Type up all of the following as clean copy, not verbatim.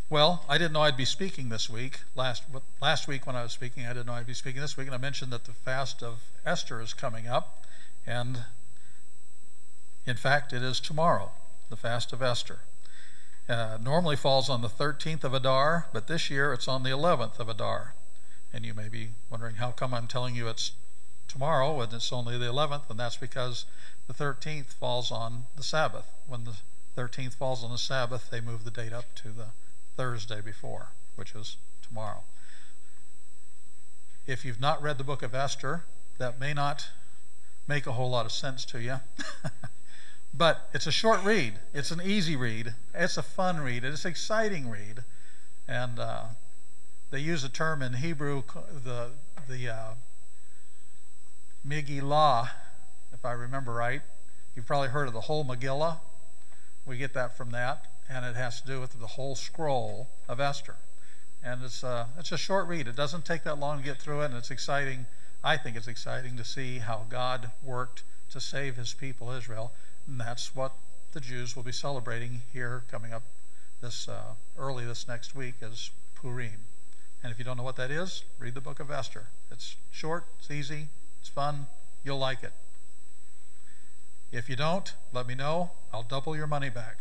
Well, I didn't know I'd be speaking this week. Last week when I was speaking, I didn't know I'd be speaking this week, and I mentioned that the fast of Esther is coming up, and in fact, it is tomorrow, the fast of Esther. Normally falls on the 13th of Adar, but this year it's on the 11th of Adar. And you may be wondering, how come I'm telling you it's tomorrow and it's only the 11th? And that's because the 13th falls on the Sabbath. When the 13th falls on the Sabbath, they move the date up to the Thursday before, which is tomorrow. If you've not read the book of Esther, that may not make a whole lot of sense to you. But it's a short read. It's an easy read. It's a fun read. It's an exciting read. And they use a term in Hebrew, the Megillah, if I remember right. You've probably heard of the whole Megillah. We get that from that. And it has to do with the whole scroll of Esther. And it's a short read. It doesn't take that long to get through it, and it's exciting. I think it's exciting to see how God worked to save his people Israel, and that's what the Jews will be celebrating here coming up early this next week is Purim. And if you don't know what that is, read the book of Esther. It's short, it's easy, it's fun, you'll like it. If you don't, let me know. I'll double your money back.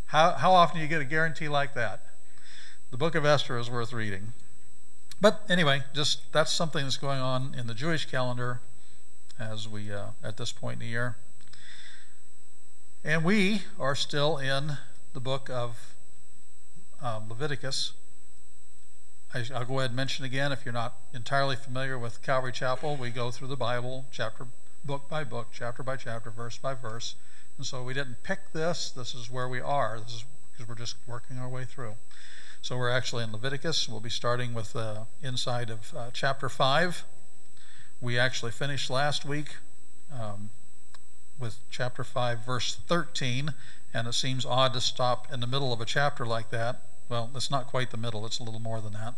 How often do you get a guarantee like that? The book of Esther is worth reading. But anyway, that's something that's going on in the Jewish calendar as we at this point in the year. And we are still in the book of Leviticus. I'll go ahead and mention again, if you're not entirely familiar with Calvary Chapel, we go through the Bible book by book, chapter by chapter, verse by verse. And so we didn't pick this. This is where we are. This is because we're just working our way through. So we're actually in Leviticus. We'll be starting with inside of chapter 5. We actually finished last week with chapter 5, verse 13, and it seems odd to stop in the middle of a chapter like that. Well, it's not quite the middle. It's a little more than that.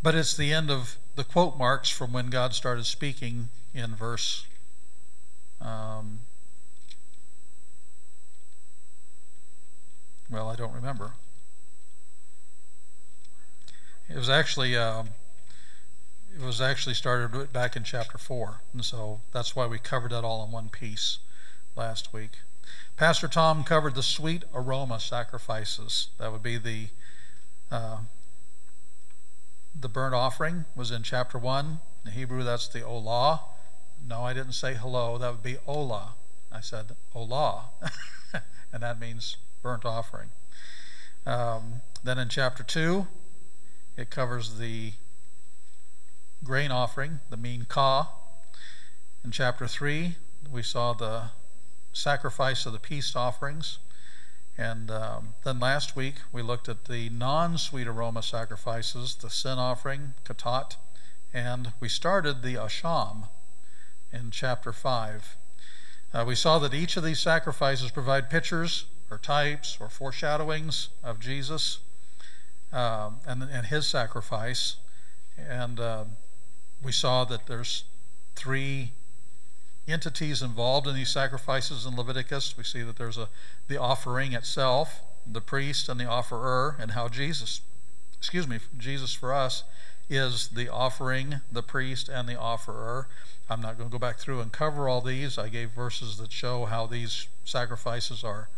But it's the end of the quote marks from when God started speaking in verse well, I don't remember. It was actually started back in chapter 4, and so that's why we covered that all in one piece last week. Pastor Tom covered the sweet aroma sacrifices. That would be the burnt offering was in chapter 1. In Hebrew, that's the olah. No, I didn't say hello. That would be olah. I said olah, and that means burnt offering. Then in chapter 2, it covers the grain offering, the mincha. In chapter 3, we saw the sacrifice of the peace offerings. And then last week, we looked at the non-sweet aroma sacrifices, the sin offering, katat, and we started the asham in chapter 5. We saw that each of these sacrifices provide pictures or types or foreshadowings of Jesus and his sacrifice. And we saw that there's 3 entities involved in these sacrifices in Leviticus. We see that there's the offering itself, the priest and the offerer, and how Jesus for us is the offering, the priest, and the offerer. I'm not going to go back through and cover all these. I gave verses that show how these sacrifices are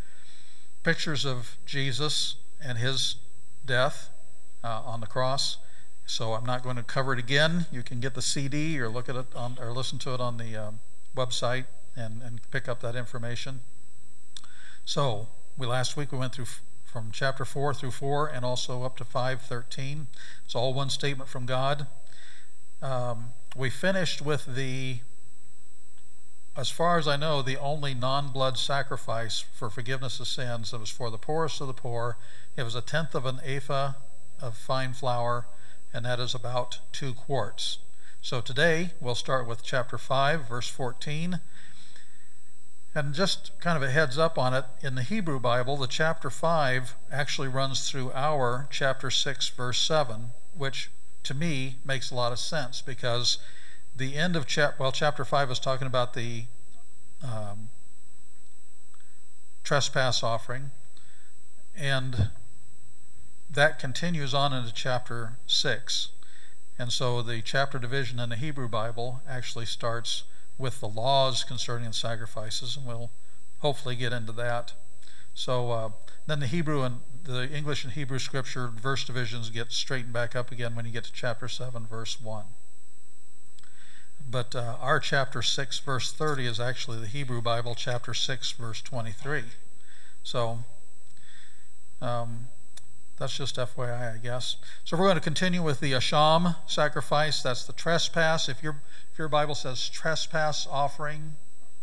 pictures of Jesus and his death on the cross. So I'm not going to cover it again. You can get the CD or look at it or listen to it on the website and pick up that information. So last week we went through from chapter 4 through 4 and also up to 5:13. It's all one statement from God. We finished with as far as I know, the only non-blood sacrifice for forgiveness of sins. It was for the poorest of the poor. It was 1/10 of an ephah of fine flour, and that is about 2 quarts. So today we'll start with chapter 5, verse 14. And just kind of a heads up on it, in the Hebrew Bible, the chapter 5 actually runs through our chapter 6, verse 7, which to me makes a lot of sense because the end of chapter 5 is talking about the trespass offering, and that continues on into chapter 6. And so the chapter division in the Hebrew Bible actually starts with the laws concerning the sacrifices, and we'll hopefully get into that. So then the English and Hebrew scripture verse divisions get straightened back up again when you get to chapter 7, verse 1. But our chapter 6, verse 30 is actually the Hebrew Bible, chapter 6, verse 23. So that's just FYI, I guess. So we're going to continue with the Asham sacrifice. That's the trespass. If your Bible says trespass offering,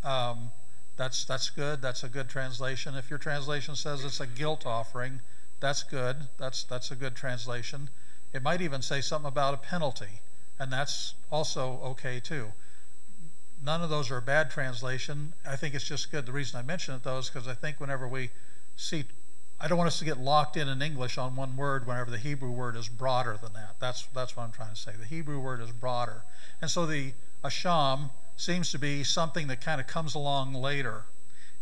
that's good. That's a good translation. If your translation says it's a guilt offering, that's good. That's a good translation. It might even say something about a penalty, and that's also okay too. None of those are a bad translation. I think it's just good. The reason I mention it, though, is because I think whenever we see, I don't want us to get locked in English on one word whenever the Hebrew word is broader than that. That's what I'm trying to say. The Hebrew word is broader. And so the Asham seems to be something that kind of comes along later.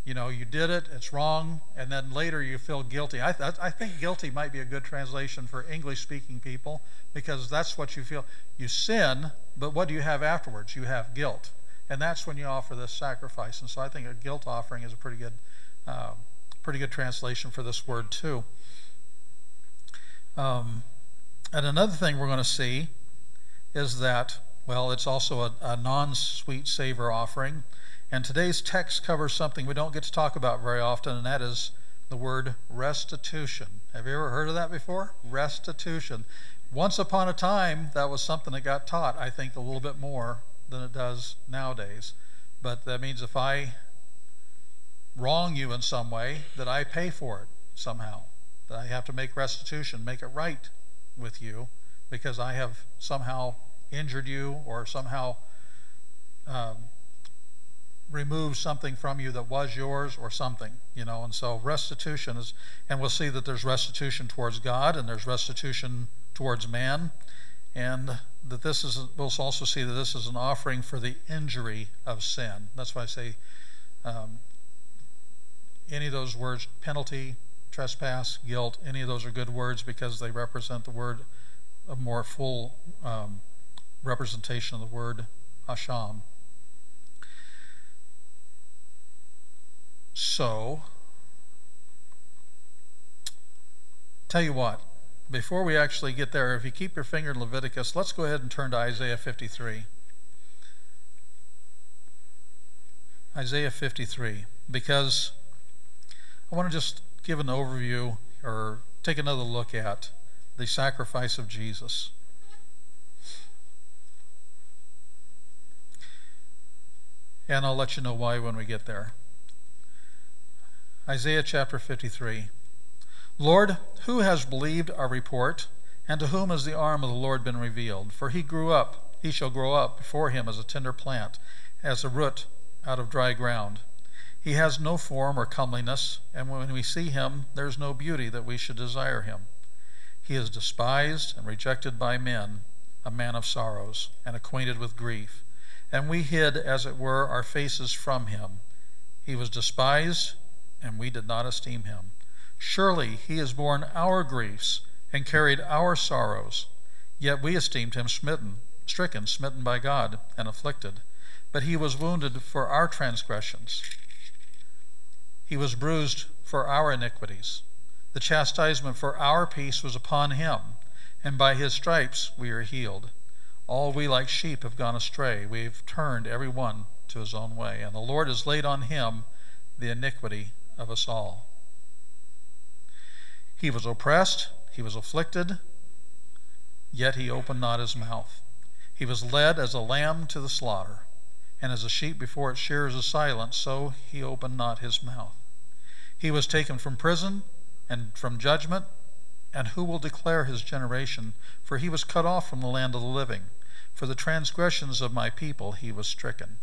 You know, you did it, it's wrong, and then later you feel guilty. I think guilty might be a good translation for English-speaking people, because that's what you feel. You sin, but what do you have afterwards? You have guilt. And that's when you offer this sacrifice. And so I think a guilt offering is a pretty good translation for this word too. And another thing we're going to see is that, well, it's also a non-sweet savor offering. And today's text covers something we don't get to talk about very often, and that is the word restitution. Have you ever heard of that before? Restitution. Once upon a time, that was something that got taught, I think, a little bit more than it does nowadays. But that means if I wrong you in some way, that I pay for it somehow. That I have to make restitution, make it right with you, because I have somehow injured you or somehow removed something from you that was yours or something, you know. And so restitution is, and we'll see that there's restitution towards God and there's restitution towards man, and that this is, we'll also see that this is an offering for the injury of sin. That's why I say any of those words, penalty, trespass, guilt, any of those are good words because they represent the word, a more full representation of the word Asham. So, tell you what, before we actually get there, if you keep your finger in Leviticus, let's go ahead and turn to Isaiah 53. Isaiah 53, because I want to just give an overview or take another look at the sacrifice of Jesus. And I'll let you know why when we get there. Isaiah chapter 53. Lord, who has believed our report, and to whom has the arm of the Lord been revealed? For he shall grow up before him as a tender plant, as a root out of dry ground. He has no form or comeliness, and when we see him, there is no beauty that we should desire him. He is despised and rejected by men, a man of sorrows, and acquainted with grief. And we hid, as it were, our faces from him. He was despised, and we did not esteem him. Surely he has borne our griefs and carried our sorrows. Yet we esteemed him stricken, smitten by God, and afflicted. But he was wounded for our transgressions. He was bruised for our iniquities. The chastisement for our peace was upon him, and by his stripes we are healed. All we like sheep have gone astray. We have turned every one to his own way, and the Lord has laid on him the iniquity of us all. He was oppressed, he was afflicted, yet he opened not his mouth. He was led as a lamb to the slaughter, and as a sheep before its shearers is silent, so he opened not his mouth. He was taken from prison and from judgment, and who will declare his generation? For he was cut off from the land of the living. For the transgressions of my people he was stricken.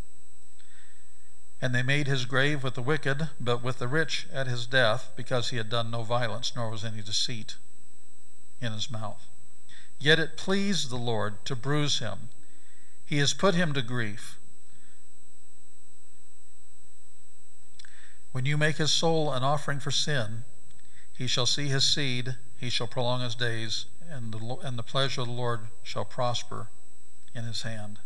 And they made his grave with the wicked, but with the rich at his death, because he had done no violence, nor was any deceit in his mouth. Yet it pleased the Lord to bruise him. He has put him to grief. When you make his soul an offering for sin, he shall see his seed, he shall prolong his days, and the pleasure of the Lord shall prosper in his hand.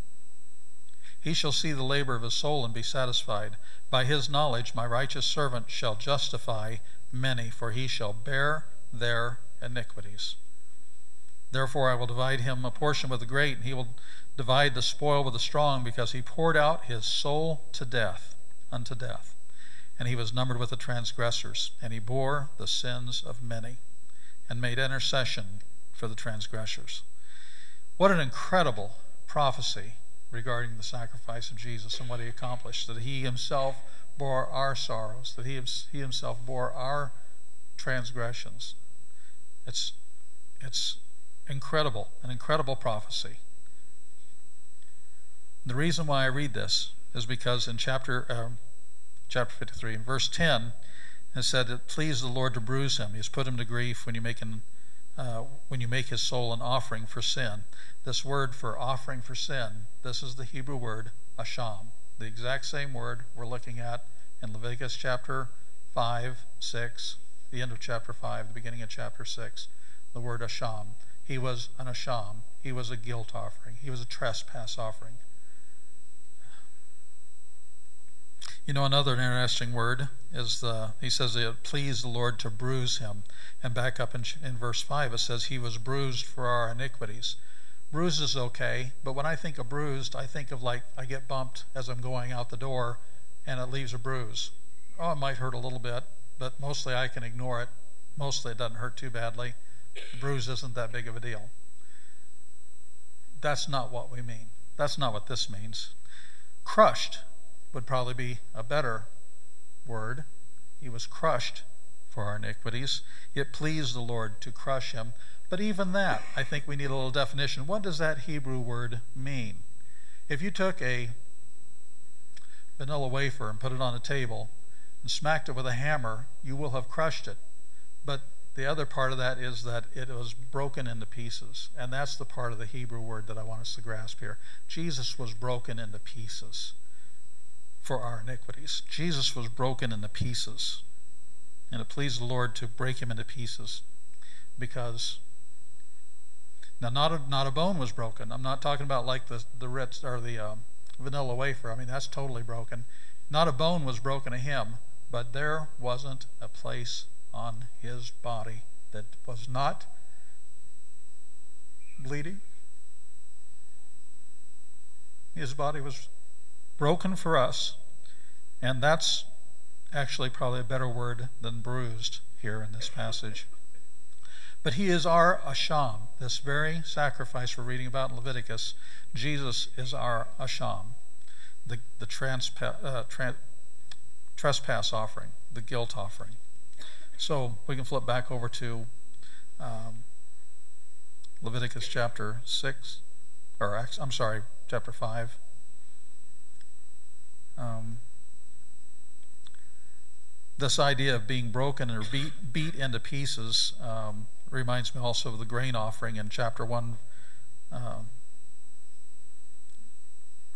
He shall see the labor of his soul and be satisfied. By his knowledge my righteous servant shall justify many, for he shall bear their iniquities. Therefore I will divide him a portion with the great, and he will divide the spoil with the strong, because he poured out his soul to death, unto death. And he was numbered with the transgressors, and he bore the sins of many, and made intercession for the transgressors. What an incredible prophecy regarding the sacrifice of Jesus and what he accomplished, that he himself bore our sorrows, that he himself bore our transgressions. It's incredible, an incredible prophecy. The reason why I read this is because in chapter 53, in verse 10, it said, "It pleased the Lord to bruise him. He has put him to grief when you make his soul an offering for sin." This word for offering for sin, this is the Hebrew word asham, the exact same word we're looking at in Leviticus chapter 5, 6, the end of chapter 5, the beginning of chapter 6, the word asham. He was an asham. He was a guilt offering. He was a trespass offering. You know, another interesting word is he says it pleased the Lord to bruise him. And back up in verse 5, it says he was bruised for our iniquities. Bruised is okay, but when I think of bruised, I think of like I get bumped as I'm going out the door and it leaves a bruise. Oh, it might hurt a little bit, but mostly I can ignore it. Mostly it doesn't hurt too badly. The bruise isn't that big of a deal. That's not what we mean. That's not what this means. Crushed would probably be a better word. He was crushed for our iniquities. It pleased the Lord to crush him. But even that, I think we need a little definition. What does that Hebrew word mean? If you took a vanilla wafer and put it on a table and smacked it with a hammer, you will have crushed it. But the other part of that is that it was broken into pieces. And that's the part of the Hebrew word that I want us to grasp here. Jesus was broken into pieces for our iniquities. Jesus was broken into pieces. And it pleased the Lord to break him into pieces, because now not a bone was broken. I'm not talking about like the Ritz or the vanilla wafer. I mean, that's totally broken. Not a bone was broken to him, but there wasn't a place on his body that was not bleeding. His body was broken for us, and that's actually probably a better word than bruised here in this passage. But he is our asham. This very sacrifice we're reading about in Leviticus, Jesus is our asham, the trespass offering, the guilt offering. So we can flip back over to Leviticus chapter 6, or I'm sorry, chapter 5. This idea of being broken or beat into pieces reminds me also of the grain offering in chapter 1,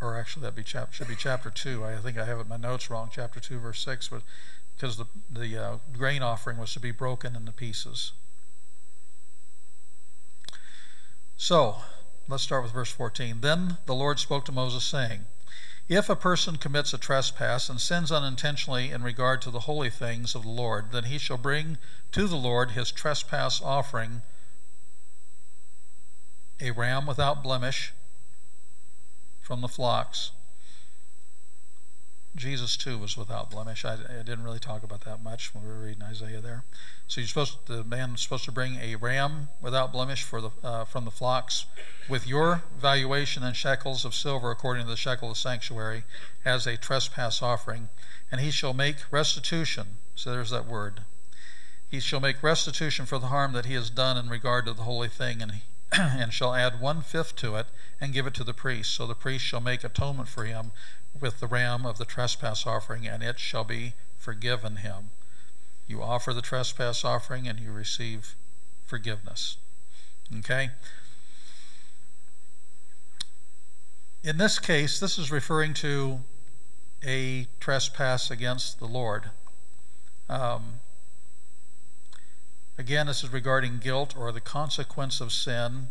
or actually should be chapter 2. I think I have it in my notes wrong. Chapter 2, verse 6, because the grain offering was to be broken into pieces. So let's start with verse 14. Then the Lord spoke to Moses, saying, "If a person commits a trespass and sins unintentionally in regard to the holy things of the Lord, then he shall bring to the Lord his trespass offering, a ram without blemish from the flocks." Jesus too was without blemish. I didn't really talk about that much when we were reading Isaiah there. So the man is supposed to bring a ram without blemish from the flocks, with your valuation in shekels of silver according to the shekel of the sanctuary, as a trespass offering. And he shall make restitution. So there's that word. He shall make restitution for the harm that he has done in regard to the holy thing, and shall add 1/5 to it, and give it to the priest. So the priest shall make atonement for him with the ram of the trespass offering, and it shall be forgiven him. You offer the trespass offering, and you receive forgiveness. Okay? In this case, this is referring to a trespass against the Lord. Again, this is regarding guilt or the consequence of sin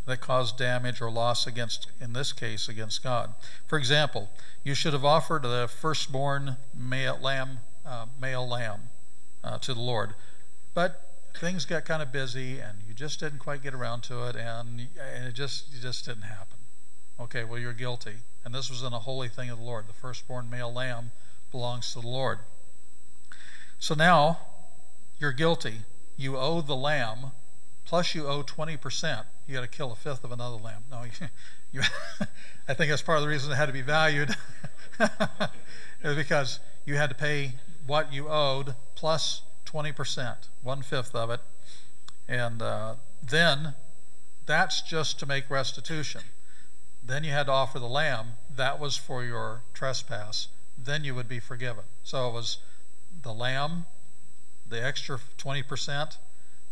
that caused damage or loss against, in this case, against God. For example, you should have offered the firstborn male lamb to the Lord, but things got kind of busy and you just didn't quite get around to it, and it just didn't happen. Okay, well, you're guilty, and this was in a holy thing of the Lord. The firstborn male lamb belongs to the Lord. So now you're guilty. You owe the lamb, plus you owe 20%. You got to kill a fifth of another lamb. No, I think that's part of the reason it had to be valued. It was because you had to pay what you owed plus 20%, 1/5 of it. And then that's just to make restitution. Then you had to offer the lamb. That was for your trespass. Then you would be forgiven. So it was the lamb, the extra 20%,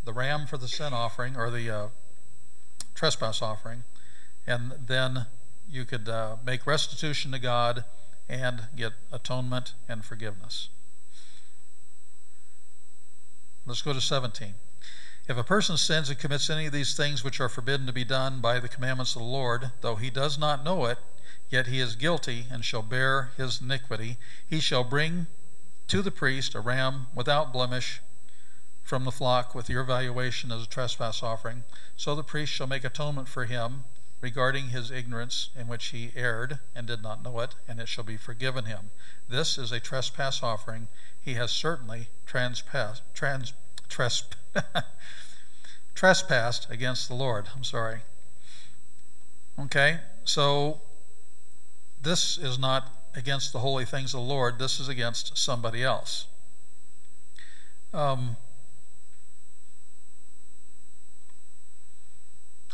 the ram for the sin offering, or the trespass offering, and then you could make restitution to God and get atonement and forgiveness. Let's go to 17. If a person sins and commits any of these things which are forbidden to be done by the commandments of the Lord, though he does not know it, yet he is guilty and shall bear his iniquity, he shall bring to the priest a ram without blemish from the flock with your valuation as a trespass offering. So the priest shall make atonement for him regarding his ignorance in which he erred and did not know it, and it shall be forgiven him. This is a trespass offering. He has certainly trespassed against the Lord. Okay, so this is not against the holy things of the Lord. This is against somebody else.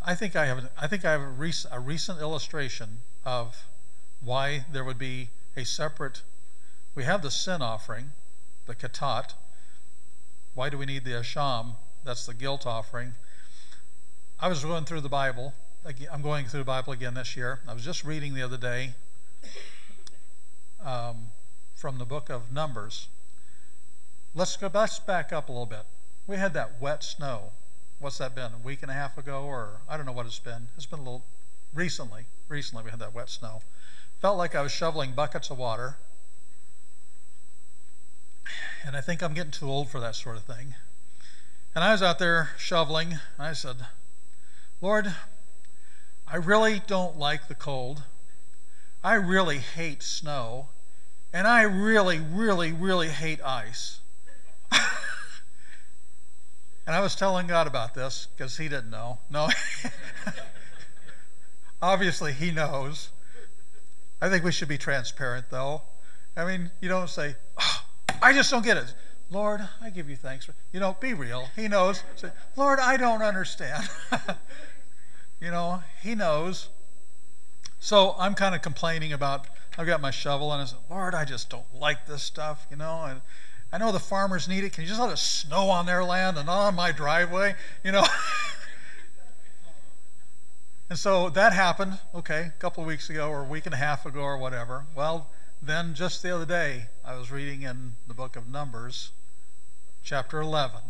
I think I have a recent illustration of why there would be a separate. We have the sin offering, the katat. Why do we need the asham? That's the guilt offering. I was going through the Bible. I'm going through the Bible again this year. I was just reading the other day from the book of Numbers. Let's back up a little bit. We had that wet snow. What's that been? A week and a half ago, or I don't know what it's been. It's been a little recently. Recently we had that wet snow. Felt like I was shoveling buckets of water. And I think I'm getting too old for that sort of thing. And I was out there shoveling, and I said, Lord, I really don't like the cold. I really hate snow. And I really, really, really hate ice. And I was telling God about this because he didn't know. No, obviously he knows. I think we should be transparent, though. I mean, you don't say, oh, I just don't get it. Lord, I give you thanks. Be real. He knows. Say, Lord, I don't understand. He knows. So I'm kind of complaining about, I've got my shovel and I said, Lord, I just don't like this stuff, and I know the farmers need it. Can you just let it snow on their land and not on my driveway? And so that happened, a couple of weeks ago or a week and a half ago or whatever. Well, then just the other day, I was reading in the book of Numbers, chapter 11.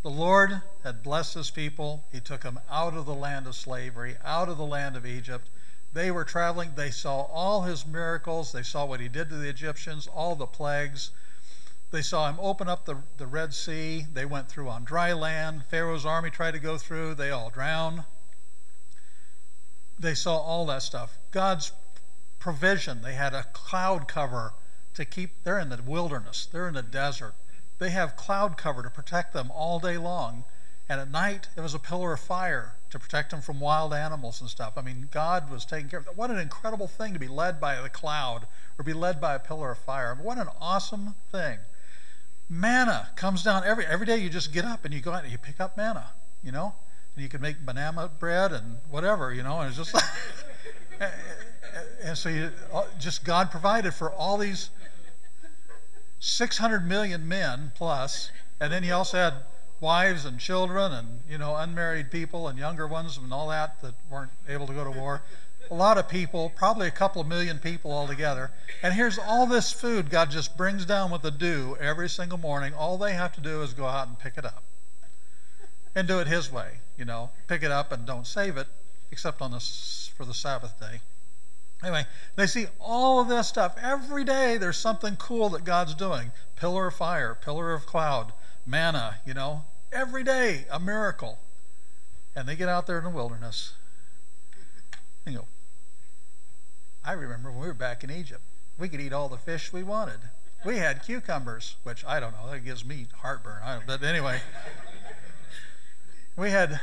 The Lord had blessed his people. He took them out of the land of slavery, out of the land of Egypt. They were traveling. They saw all his miracles. They saw what he did to the Egyptians, all the plagues. They saw him open up the Red Sea. They went through on dry land. Pharaoh's army tried to go through. They all drowned. They saw all that stuff. God's provision. They had a cloud cover to keep. They're in the wilderness. They're in the desert. They have cloud cover to protect them all day long. And at night, it was a pillar of fire to protect them from wild animals and stuff. I mean, God was taking care of that. What an incredible thing to be led by the cloud or be led by a pillar of fire. I mean, what an awesome thing. Manna comes down every day. You just get up and you go out and you pick up manna, and you can make banana bread and whatever, and it's just like, and so just God provided for all these 600 million men plus, and then he also had wives and children and unmarried people and younger ones and all that weren't able to go to war. a lot of people, probably a couple of million people altogether. And here's all this food God just brings down with the dew every single morning. All they have to do is go out and pick it up. And do it his way, Pick it up and don't save it, except for the Sabbath day. Anyway, they see all of this stuff. Every day there's something cool that God's doing. Pillar of fire, pillar of cloud, manna, Every day, a miracle. And they get out there in the wilderness. And go, I remember when we were back in Egypt. We could eat all the fish we wanted. We had cucumbers, which I don't know. That gives me heartburn. But anyway, we had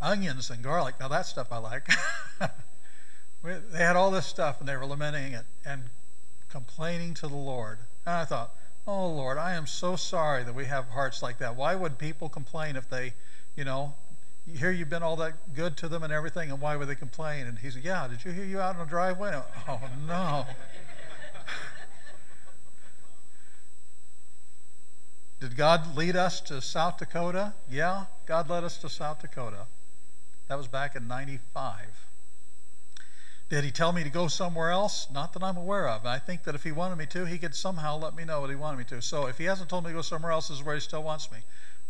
onions and garlic. Now that stuff I like. They had all this stuff, and they were lamenting it and complaining to the Lord. And I thought, oh, Lord, I am so sorry that we have hearts like that. Why would people complain if they, here you've been all that good to them and everything, and why would they complain? And he said, yeah, did you hear you out in the driveway? Oh, no. Did God lead us to South Dakota? Yeah, God led us to South Dakota. That was back in 95. Did he tell me to go somewhere else? Not that I'm aware of. I think that if he wanted me to, he could somehow let me know what he wanted me to. So if he hasn't told me to go somewhere else, this is where he still wants me.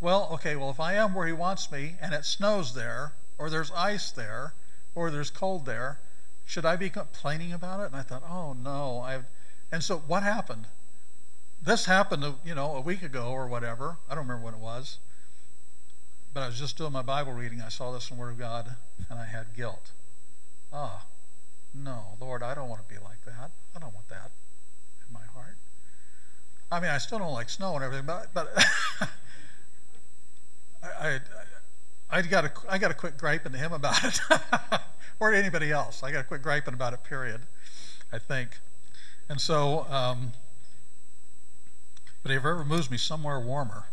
Well, okay, if I am where he wants me, and it snows there, or there's ice there, or there's cold there, should I be complaining about it? And I thought, oh, no. And so what happened? This happened, a week ago or whatever. I don't remember when it was. But I was just doing my Bible reading. I saw this in the Word of God, and I had guilt. No, Lord, I don't want to be like that. I don't want that in my heart. I mean, I still don't like snow and everything, but I got to quit griping to him about it, or to anybody else. I got to quit griping about it. Period. I think, and so. But if it ever moves me somewhere warmer,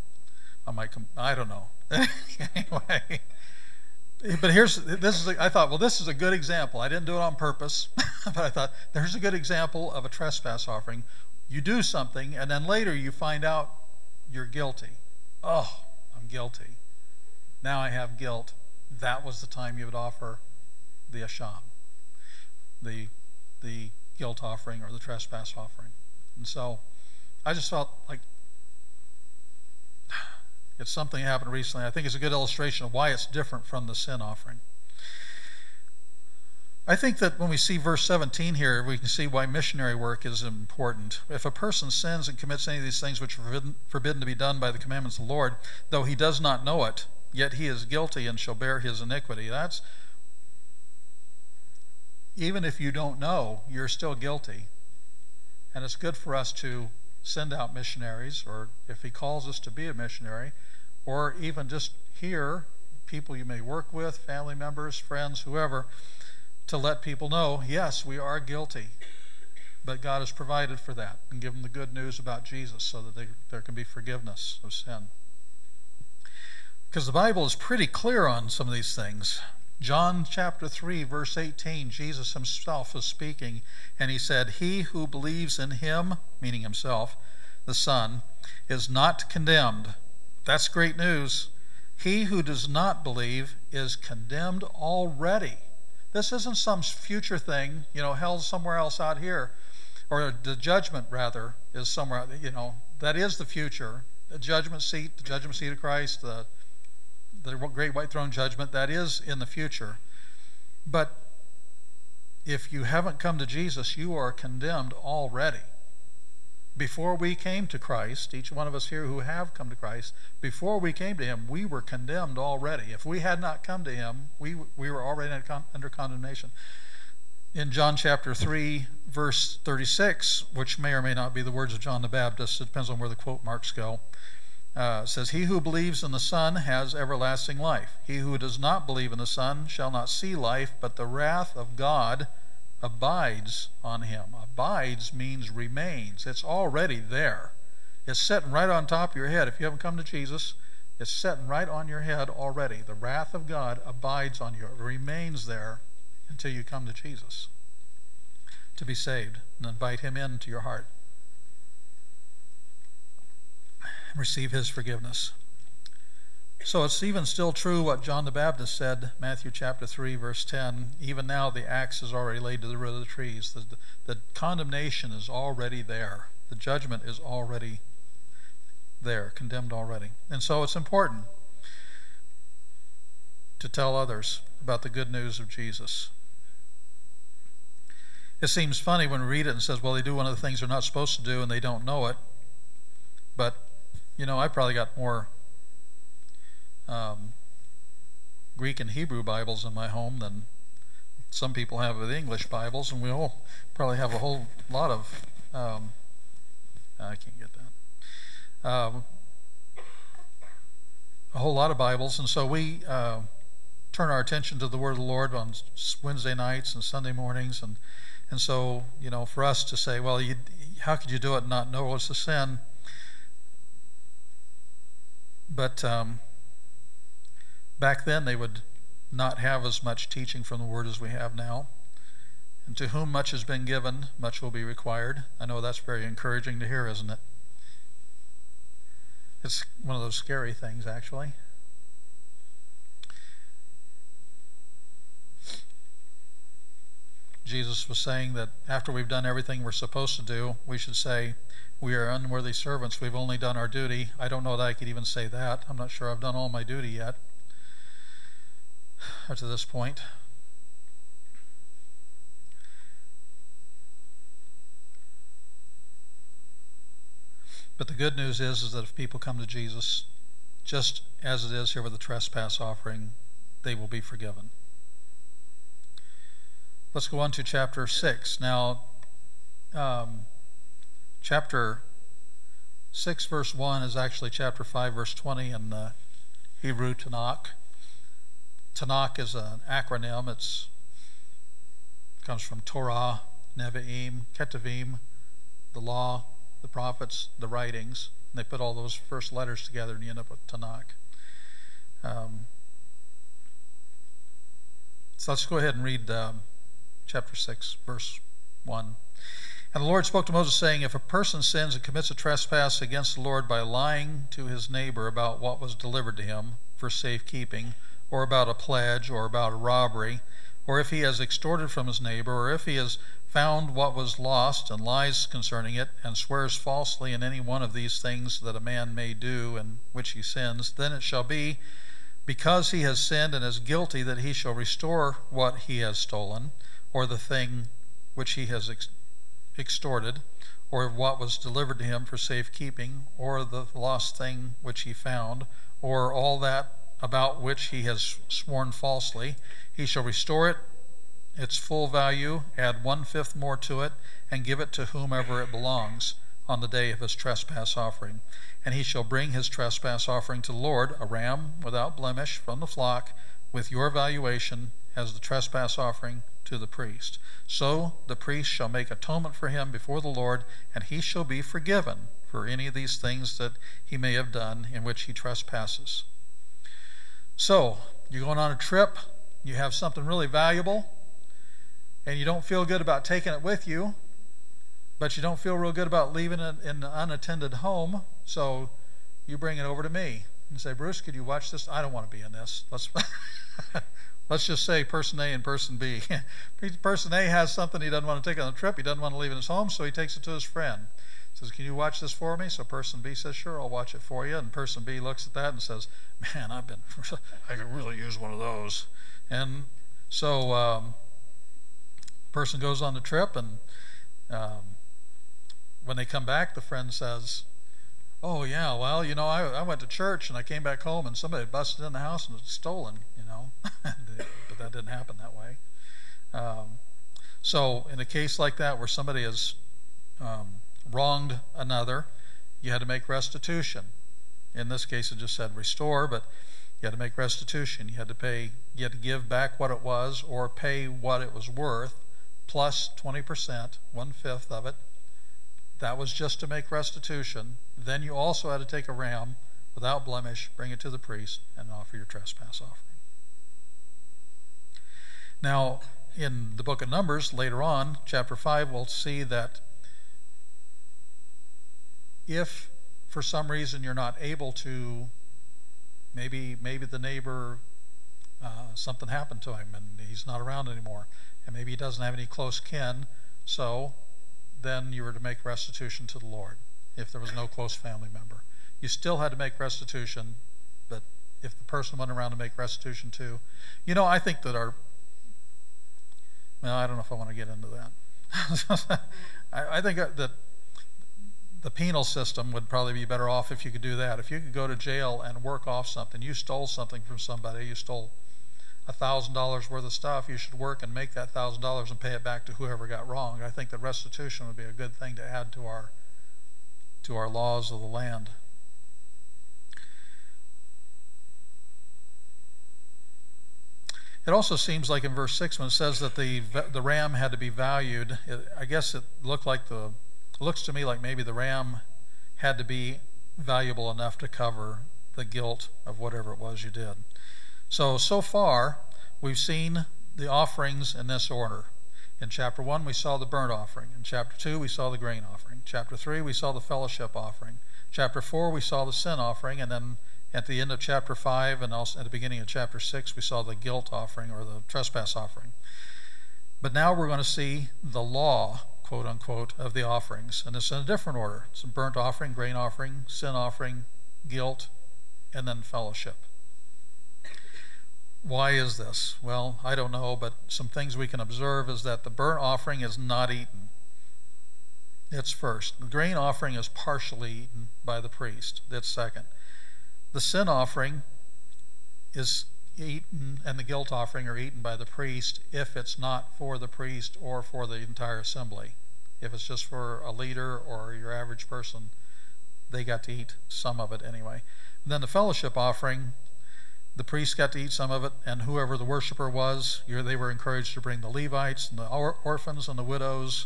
I don't know. Anyway. But I thought, well, this is a good example. I didn't do it on purpose, but I thought, there's a good example of a trespass offering. You do something, and then later you find out you're guilty. Oh, I'm guilty. Now I have guilt. That was the time you would offer the asham, the guilt offering or the trespass offering. And so I just felt like it's something that happened recently. I think it's a good illustration of why it's different from the sin offering. I think that when we see verse 17 here, we can see why missionary work is important. If a person sins and commits any of these things which are forbidden to be done by the commandments of the Lord, though he does not know it, yet he is guilty and shall bear his iniquity. That's, even if you don't know, you're still guilty. And it's good for us to send out missionaries, or if he calls us to be a missionary, or even just here, people you may work with, family members, friends, whoever, to let people know, yes, we are guilty, but God has provided for that, and give them the good news about Jesus so that there can be forgiveness of sin. Because the Bible is pretty clear on some of these things. John chapter 3, verse 18, Jesus himself was speaking, and he said, he who believes in him, meaning himself, the Son, is not condemned. That's great news. He who does not believe is condemned already. This isn't some future thing, hell somewhere else out here, or the judgment, rather, is somewhere, that is the future. The judgment seat of Christ, the great white throne judgment, that is in the future. But if you haven't come to Jesus, you are condemned already. Before we came to Christ, each one of us here who have come to Christ, before we came to him, we were condemned already. If we had not come to him, we were already under condemnation. In John chapter 3, verse 36, which may or may not be the words of John the Baptist, it depends on where the quote marks go, says, he who believes in the Son has everlasting life. He who does not believe in the Son shall not see life, but the wrath of God abides on him. Abides means remains. It's already there. It's sitting right on top of your head. If you haven't come to Jesus, it's sitting right on your head already. The wrath of God abides on you. It remains there until you come to Jesus to be saved and invite him into your heart. Receive his forgiveness. So it's even still true what John the Baptist said, Matthew chapter 3, verse 10, even now the axe is already laid to the root of the trees. The condemnation is already there. The judgment is already there, condemned already. And so it's important to tell others about the good news of Jesus. It seems funny when we read it and says, well, they do one of the things they're not supposed to do and they don't know it. But, I probably got more Greek and Hebrew Bibles in my home than some people have with English Bibles, and we all probably have a whole lot of I can't get that a whole lot of Bibles, and so we turn our attention to the Word of the Lord on Wednesday nights and Sunday mornings, and so for us to say, well, how could you do it and not know it's a sin? But back then, they would not have as much teaching from the Word as we have now. And to whom much has been given, much will be required. I know that's very encouraging to hear, isn't it? It's one of those scary things, actually. Jesus was saying that after we've done everything we're supposed to do, we should say, we are unworthy servants. We've only done our duty. I don't know that I could even say that. I'm not sure I've done all my duty yet. Up to this point. But the good news is that if people come to Jesus, just as it is here with the trespass offering, they will be forgiven. Let's go on to chapter 6. Now, chapter 6, verse 1 is actually chapter 5, verse 20 in the Hebrew Tanakh. Tanakh is an acronym. It comes from Torah, Nevi'im, Ketuvim, the law, the prophets, the writings. And they put all those first letters together and you end up with Tanakh. So let's go ahead and read chapter 6, verse 1. And the Lord spoke to Moses, saying, if a person sins and commits a trespass against the Lord by lying to his neighbor about what was delivered to him for safekeeping, or about a pledge, or about a robbery, or if he has extorted from his neighbor, or if he has found what was lost and lies concerning it, and swears falsely in any one of these things that a man may do in which he sins, then it shall be, because he has sinned and is guilty, that he shall restore what he has stolen, or the thing which he has extorted, or what was delivered to him for safekeeping, or the lost thing which he found, or all that about which he has sworn falsely. He shall restore it, its full value, add 1/5 more to it, and give it to whomever it belongs on the day of his trespass offering. And he shall bring his trespass offering to the Lord, a ram without blemish from the flock, with your valuation as the trespass offering to the priest. So the priest shall make atonement for him before the Lord, and he shall be forgiven for any of these things that he may have done in which he trespasses. So, you're going on a trip, you have something really valuable, and you don't feel good about taking it with you, but you don't feel real good about leaving it in an unattended home, so you bring it over to me and say, Bruce, could you watch this? I don't want to be in this. Let's just say person A and person B. Person A has something he doesn't want to take on the trip, he doesn't want to leave in his home, so he takes it to his friend. Says, can you watch this for me? So person B says, sure, I'll watch it for you. And person B looks at that and says, man, I could really use one of those. And so person goes on the trip, and when they come back, the friend says, oh yeah, well, I went to church and I came back home and somebody had busted in the house and it was stolen, but that didn't happen that way. So in a case like that where somebody has wronged another, you had to make restitution. In this case it just said restore, but you had to make restitution. You had to give back what it was or pay what it was worth plus 20%, 1/5 of it. That was just to make restitution. Then you also had to take a ram without blemish, bring it to the priest, and offer your trespass offering. Now, in the book of Numbers, later on, chapter 5, we'll see that if for some reason you're not able to Maybe the neighbor, something happened to him and he's not around anymore. And maybe he doesn't have any close kin. So then you were to make restitution to the Lord if there was no close family member. You still had to make restitution, but if the person went around to make restitution too. I think that I don't know if I want to get into that. I think that the penal system would probably be better off if you could do that. If you could go to jail and work off something, you stole something from somebody, you stole $1,000 worth of stuff, you should work and make that $1,000 and pay it back to whoever got wrong. I think that restitution would be a good thing to add to our laws of the land. It also seems like in verse 6 when it says that the ram had to be valued, I guess it looks to me like maybe the ram had to be valuable enough to cover the guilt of whatever it was you did. So far, we've seen the offerings in this order. In chapter 1, we saw the burnt offering. In chapter 2, we saw the grain offering. Chapter 3, we saw the fellowship offering. Chapter 4, we saw the sin offering. And then at the end of chapter 5 and also at the beginning of chapter 6, we saw the guilt offering or the trespass offering. But now we're going to see the law, quote unquote, of the offerings. And it's in a different order. It's a burnt offering, grain offering, sin offering, guilt, and then fellowship. Why is this? Well, I don't know, but some things we can observe is that the burnt offering is not eaten. It's first. The grain offering is partially eaten by the priest. That's second. The sin offering is eaten and the guilt offering are eaten by the priest if it's not for the priest or for the entire assembly. If it's just for a leader or your average person, they got to eat some of it anyway. And then the fellowship offering, the priest got to eat some of it, and whoever the worshiper was, they were encouraged to bring the Levites and the orphans and the widows,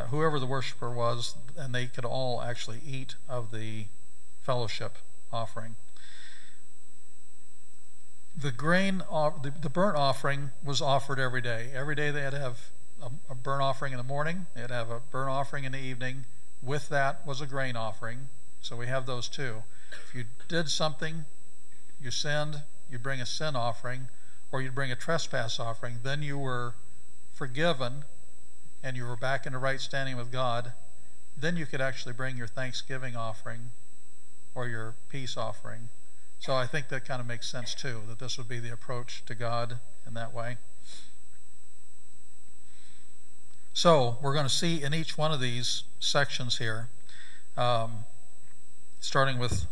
whoever the worshiper was, and they could all actually eat of the fellowship offering. The burnt offering was offered every day. Every day they had to have a burnt offering in the morning. They had to have a burnt offering in the evening. With that was a grain offering. So we have those two. If you did something, you sinned, you bring a sin offering, or you'd bring a trespass offering, then you were forgiven and you were back in the right standing with God. Then you could actually bring your Thanksgiving offering or your peace offering. So I think that kind of makes sense too, that this would be the approach to God in that way. So we're going to see in each one of these sections here, starting with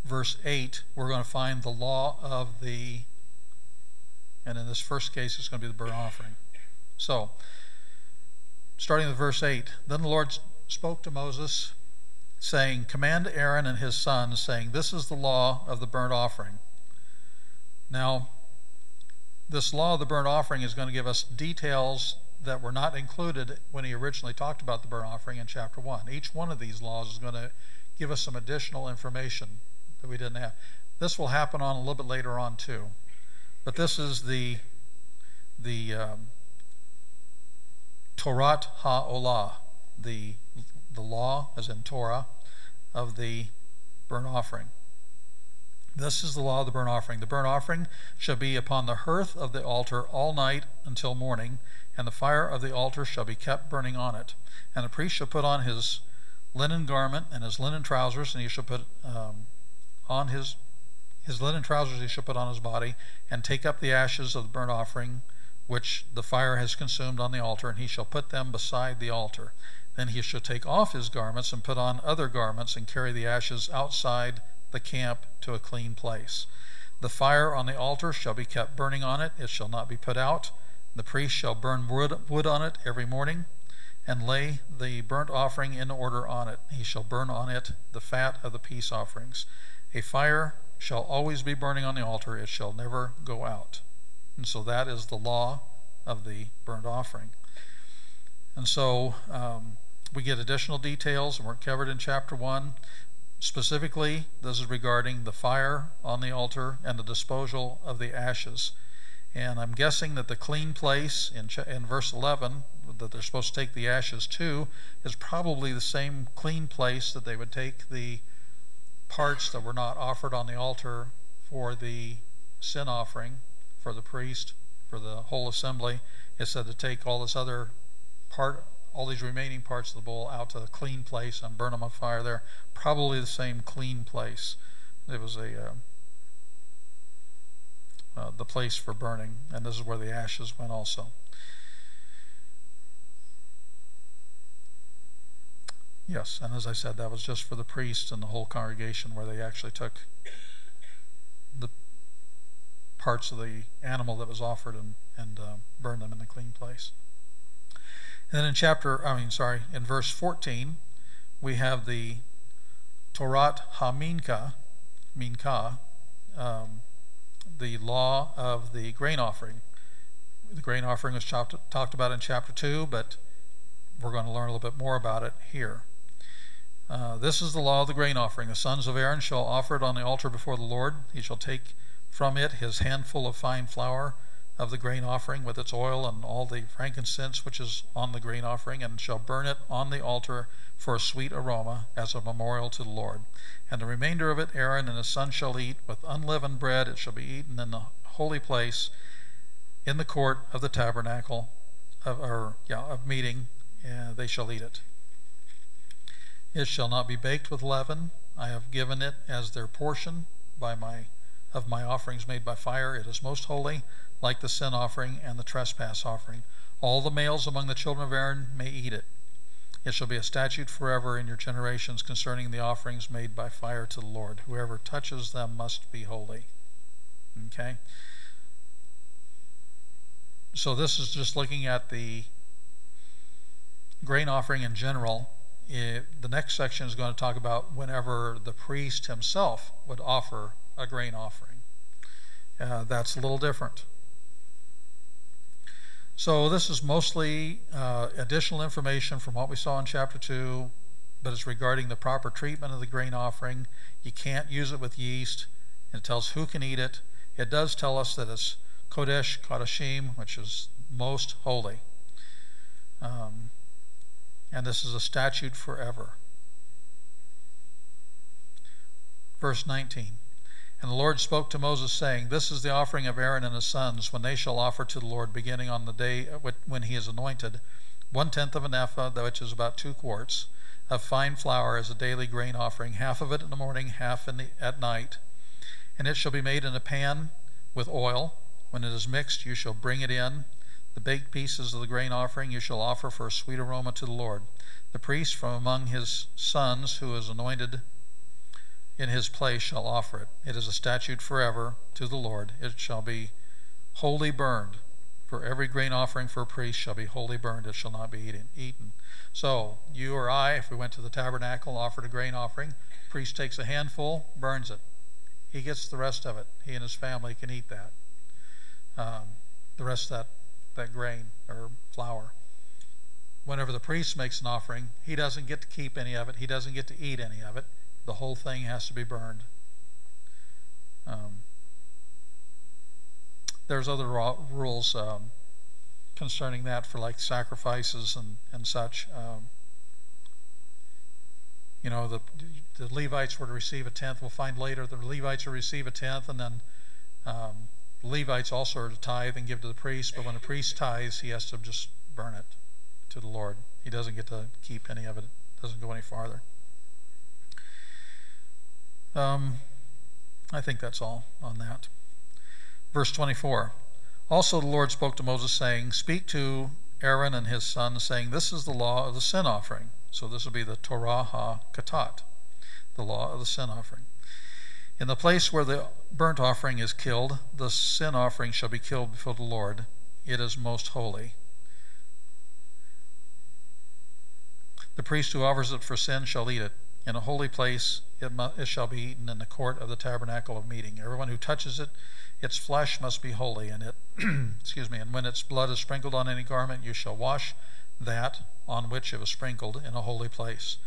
verse 8, we're going to find the law of and in this first case it's going to be the burnt offering. So, starting with verse 8, then the Lord spoke to Moses, saying, command Aaron and his sons, saying, this is the law of the burnt offering. Now, this law of the burnt offering is going to give us details that were not included when he originally talked about the burnt offering in chapter 1. Each one of these laws is going to give us some additional information that we didn't have. This will happen on a little bit later on too. But this is the Torat HaOlah, the law, as in Torah, of the burnt offering. This is the law of the burnt offering. The burnt offering shall be upon the hearth of the altar all night until morning, and the fire of the altar shall be kept burning on it. And the priest shall put on his linen garment and his linen trousers, and he shall put on his linen trousers he shall put on his body, and take up the ashes of the burnt offering which the fire has consumed on the altar, and he shall put them beside the altar. Then he shall take off his garments and put on other garments, and carry the ashes outside the camp to a clean place. The fire on the altar shall be kept burning on it, it shall not be put out. The priest shall burn wood on it every morning, and lay the burnt offering in order on it. He shall burn on it the fat of the peace offerings. A fire shall always be burning on the altar, it shall never go out. And so that is the law of the burnt offering. And so we get additional details that weren't covered in chapter 1. Specifically, this is regarding the fire on the altar and the disposal of the ashes. And I'm guessing that the clean place in verse 11 that they're supposed to take the ashes to is probably the same clean place that they would take the parts that were not offered on the altar for the sin offering, for the priest, for the whole assembly. It said to take all this other part, all these remaining parts of the bull out to the clean place and burn them on fire there. Probably the same clean place. It was the place for burning, and this is where the ashes went also. Yes, and as I said, that was just for the priest and the whole congregation, where they actually took the parts of the animal that was offered and burned them in a clean place. And then in verse 14, we have the Torat HaMinka, the law of the grain offering. The grain offering was talked about in chapter 2, but we're going to learn a little bit more about it here. This is the law of the grain offering. The sons of Aaron shall offer it on the altar before the Lord. He shall take from it his handful of fine flour of the grain offering with its oil and all the frankincense which is on the grain offering, and shall burn it on the altar for a sweet aroma as a memorial to the Lord. And the remainder of it Aaron and his sons shall eat with unleavened bread. It shall be eaten in the holy place in the court of the tabernacle of meeting. They shall eat it. It shall not be baked with leaven. I have given it as their portion of my offerings made by fire. It is most holy, like the sin offering and the trespass offering. All the males among the children of Aaron may eat it. It shall be a statute forever in your generations concerning the offerings made by fire to the Lord. Whoever touches them must be holy. Okay? So this is just looking at the grain offering in general. The next section is going to talk about whenever the priest himself would offer a grain offering. That's a little different. So this is mostly additional information from what we saw in chapter 2, but it's regarding the proper treatment of the grain offering. You can't use it with yeast. It tells who can eat it. It does tell us that it's Kodesh, Kodashim, which is most holy. And this is a statute forever. Verse 19. And the Lord spoke to Moses, saying, This is the offering of Aaron and his sons, when they shall offer to the Lord, beginning on the day when he is anointed, 1/10 of an ephah, which is about 2 quarts, of fine flour as a daily grain offering, half of it in the morning, half at night. And it shall be made in a pan with oil. When it is mixed, you shall bring it in. The baked pieces of the grain offering you shall offer for a sweet aroma to the Lord. The priest from among his sons who is anointed in his place shall offer it. It is a statute forever to the Lord. It shall be wholly burned. For every grain offering for a priest shall be wholly burned. It shall not be eaten. So you or I, if we went to the tabernacle, offered a grain offering, the priest takes a handful, burns it. He gets the rest of it. He and his family can eat that. The rest of that grain or flour. Whenever the priest makes an offering, he doesn't get to keep any of it. He doesn't get to eat any of it. The whole thing has to be burned. There's other rules concerning that for like sacrifices and such. The Levites were to receive 1/10. We'll find later the Levites will receive 1/10, and then the Levites also are to tithe and give to the priest. But when the priest tithes, he has to just burn it to the Lord. He doesn't get to keep any of it. It doesn't go any farther. I think that's all on that. Verse 24. Also the Lord spoke to Moses, saying, Speak to Aaron and his sons, saying, This is the law of the sin offering. So this will be the Torah HaKatat, the law of the sin offering. In the place where the burnt offering is killed, the sin offering shall be killed before the Lord. It is most holy. The priest who offers it for sin shall eat it. In a holy place it shall be eaten in the court of the tabernacle of meeting. Everyone who touches it, its flesh must be holy, and and when its blood is sprinkled on any garment, you shall wash that on which it was sprinkled in a holy place.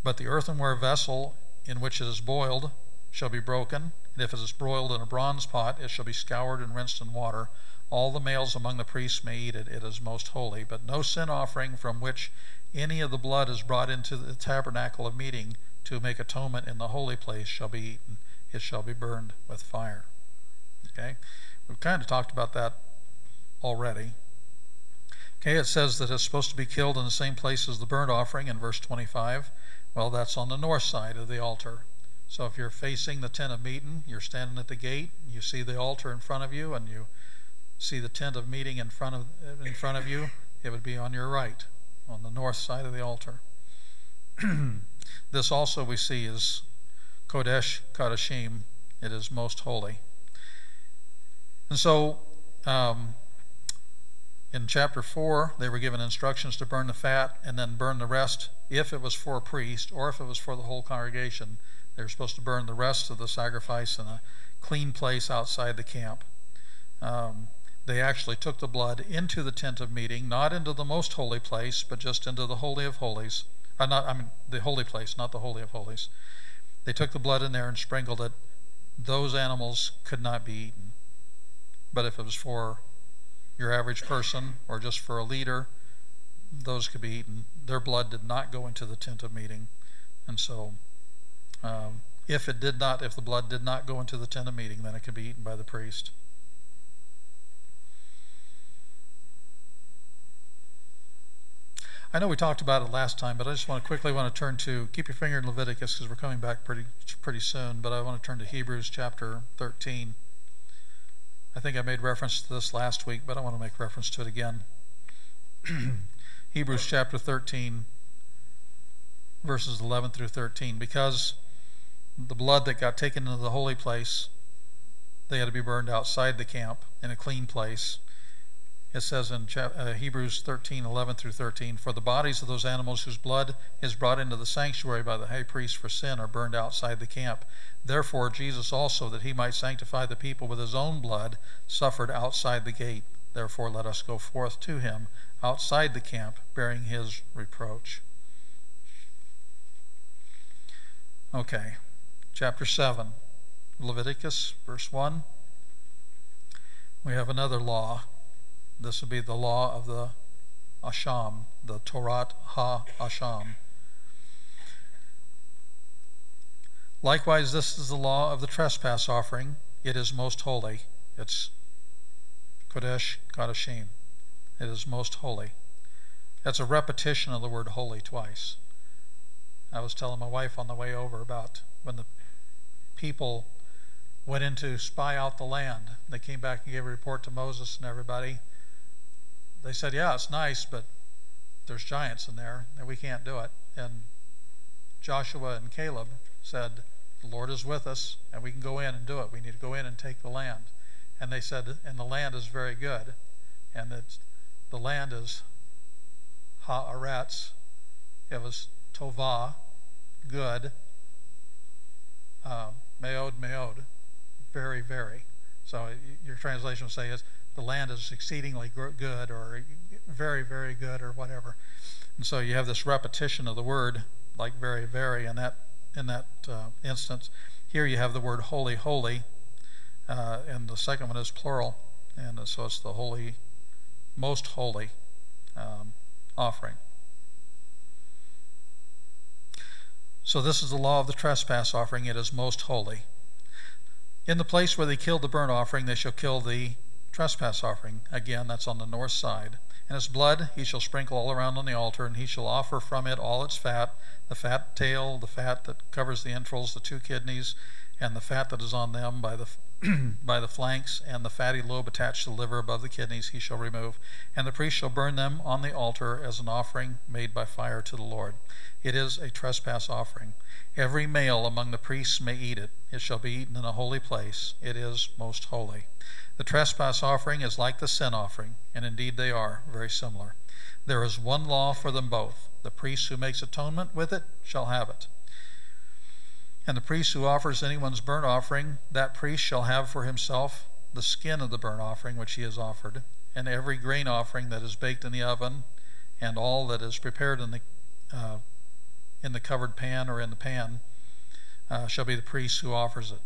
But the earthenware vessel in which it is boiled shall be broken, and if it is broiled in a bronze pot, it shall be scoured and rinsed in water. All the males among the priests may eat it. It is most holy. But no sin offering from which any of the blood is brought into the tabernacle of meeting to make atonement in the holy place shall be eaten. It shall be burned with fire. Okay? We've kind of talked about that already. Okay, it says that it's supposed to be killed in the same place as the burnt offering in verse 25. Well, that's on the north side of the altar. So if you're facing the tent of meeting, you're standing at the gate, you see the altar in front of you, and you see the tent of meeting in front of you, it would be on your right, on the north side of the altar. This also we see is Kodesh Kodashim. It is most holy. And so in chapter 4, they were given instructions to burn the fat and then burn the rest if it was for a priest or if it was for the whole congregation. They were supposed to burn the rest of the sacrifice in a clean place outside the camp. They actually took the blood into the tent of meeting, not into the most holy place, but just into the Holy of Holies. The holy place, not the Holy of Holies. They took the blood in there and sprinkled it. Those animals could not be eaten. But if it was for your average person or just for a leader, those could be eaten. Their blood did not go into the tent of meeting. And so if the blood did not go into the tent of meeting, then it could be eaten by the priest. I know we talked about it last time, but I just quickly want to turn to, keep your finger in Leviticus because we're coming back pretty soon, but I want to turn to Hebrews chapter 13. I think I made reference to this last week, but I want to make reference to it again. Hebrews chapter 13, verses 11 through 13. Because the blood that got taken into the holy place, they had to be burned outside the camp in a clean place. It says in Hebrews 13, 11 through 13, for the bodies of those animals whose blood is brought into the sanctuary by the high priest for sin are burned outside the camp. Therefore Jesus also, that he might sanctify the people with his own blood, suffered outside the gate. Therefore let us go forth to him outside the camp, bearing his reproach. Okay, chapter 7, Leviticus, verse 1. We have another law. This would be the law of the Asham, the Torat Ha-Asham. Likewise, this is the law of the trespass offering. It is most holy. It's Kodesh Kodashim. It is most holy. That's a repetition of the word holy twice. I was telling my wife on the way over about when the people went in to spy out the land. They came back and gave a report to Moses and everybody. They said, yeah, it's nice, but there's giants in there, and we can't do it. And Joshua and Caleb said, the Lord is with us, and we can go in and do it. We need to go in and take the land. And they said, and the land is very good. And the land is ha'aretz. It was tovah, good. Meod, meod, very, very. So your translation will say is, the land is exceedingly good or very, very good or whatever. And so you have this repetition of the word like very, very in that instance. Here you have the word holy, holy, and the second one is plural. And so it's the holy, most holy offering. So this is the law of the trespass offering. It is most holy. In the place where they killed the burnt offering, they shall kill the trespass offering. Again, that's on the north side. And its blood he shall sprinkle all around on the altar, and he shall offer from it all its fat, the fat tail, the fat that covers the entrails, the two kidneys, and the fat that is on them by the by the flanks, and the fatty lobe attached to the liver above the kidneys he shall remove. And the priest shall burn them on the altar as an offering made by fire to the Lord. It is a trespass offering. Every male among the priests may eat it. It shall be eaten in a holy place. It is most holy. The trespass offering is like the sin offering, and indeed they are very similar. There is one law for them both. The priest who makes atonement with it shall have it. And the priest who offers anyone's burnt offering, that priest shall have for himself the skin of the burnt offering which he has offered, and every grain offering that is baked in the oven, and all that is prepared in the covered pan or in the pan, shall be the priest who offers it.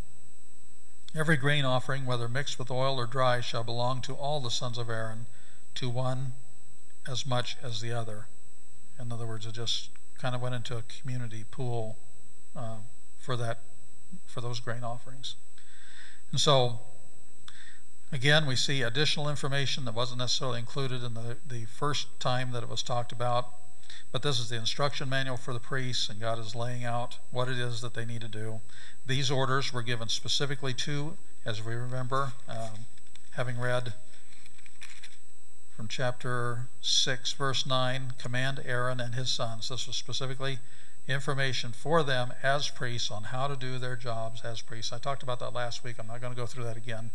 Every grain offering, whether mixed with oil or dry, shall belong to all the sons of Aaron, to one as much as the other. In other words, it just kind of went into a community pool for those grain offerings. And so, again, we see additional information that wasn't necessarily included in the first time that it was talked about. But this is the instruction manual for the priests, and God is laying out what it is that they need to do. These orders were given specifically to, as we remember, having read from chapter 6, verse 9, command Aaron and his sons. This was specifically information for them as priests on how to do their jobs as priests. I talked about that last week. I'm not going to go through that again.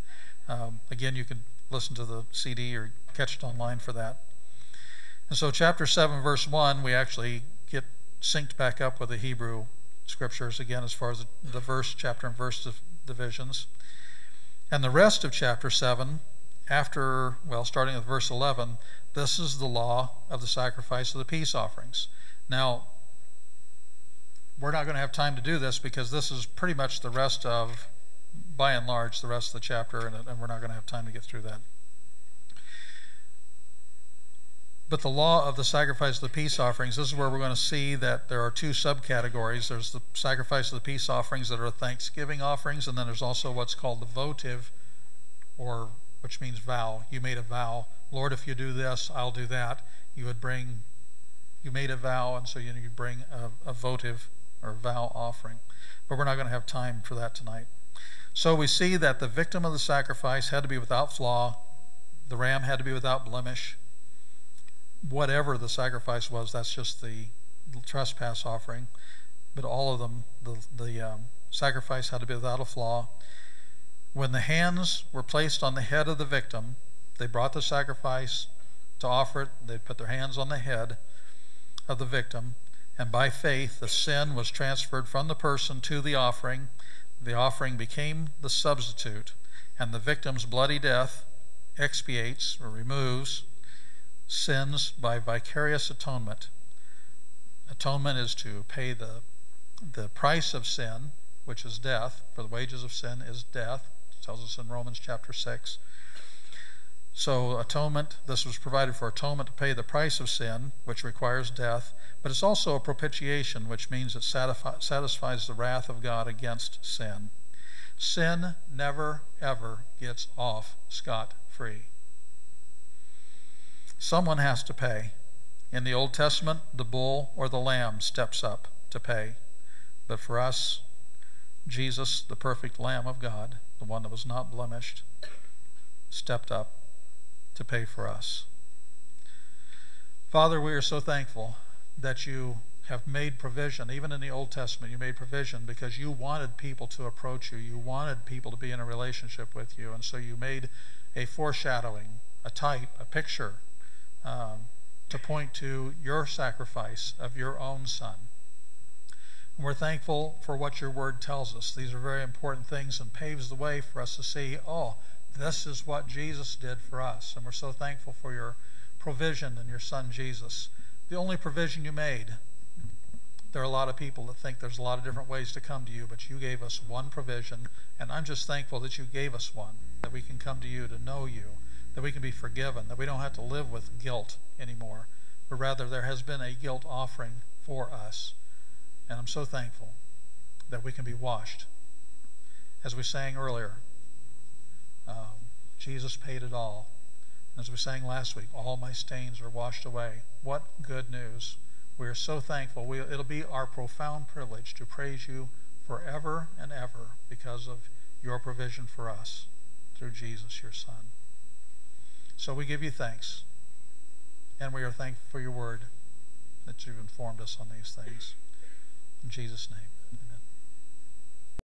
Again, you can listen to the CD or catch it online for that. And so chapter 7, verse 1, we actually get synced back up with the Hebrew scriptures again as far as the verse, chapter and verse divisions. And the rest of chapter 7, starting with verse 11, this is the law of the sacrifice of the peace offerings. Now, we're not going to have time to do this because this is pretty much the rest of, by and large, the rest of the chapter, and we're not going to have time to get through that. But the law of the sacrifice of the peace offerings, this is where we're going to see that there are two subcategories. There's the sacrifice of the peace offerings that are Thanksgiving offerings, and then there's also what's called the votive, which means vow. You made a vow. Lord, if you do this, I'll do that. You made a vow, and so you bring a votive or vow offering. But we're not going to have time for that tonight. So we see that the victim of the sacrifice had to be without flaw. The ram had to be without blemish. Whatever the sacrifice was, that's just the trespass offering. But all of them, the sacrifice had to be without a flaw. When the hands were placed on the head of the victim, they brought the sacrifice to offer it. They put their hands on the head of the victim, and by faith the sin was transferred from the person to the offering. The offering became the substitute, and the victim's bloody death expiates or removes sins by vicarious atonement. Atonement is to pay the price of sin, which is death, for the wages of sin is death. It tells us in Romans chapter 6. So atonement, this was provided for atonement to pay the price of sin, which requires death, but it's also a propitiation, which means it satisfies the wrath of God against sin. Sin never, ever gets off scot-free. Someone has to pay. In the Old Testament, the bull or the lamb steps up to pay. But for us, Jesus, the perfect Lamb of God, the one that was not blemished, stepped up to pay for us. Father, we are so thankful that you have made provision. Even in the Old Testament, you made provision because you wanted people to approach you. You wanted people to be in a relationship with you. And so you made a foreshadowing, a type, a picture, to point to your sacrifice of your own Son. And we're thankful for what your word tells us. These are very important things and paves the way for us to see, this is what Jesus did for us. And we're so thankful for your provision in your Son Jesus. The only provision you made. There are a lot of people that think there's a lot of different ways to come to you, but you gave us one provision, and I'm just thankful that you gave us one, that we can come to you to know you, that we can be forgiven, that we don't have to live with guilt anymore, but rather there has been a guilt offering for us. And I'm so thankful that we can be washed. As we sang earlier, Jesus paid it all. And as we sang last week, all my stains are washed away. What good news. We are so thankful. It'll be our profound privilege to praise you forever and ever because of your provision for us through Jesus, your Son. So we give you thanks, and we are thankful for your word that you've informed us on these things. In Jesus' name.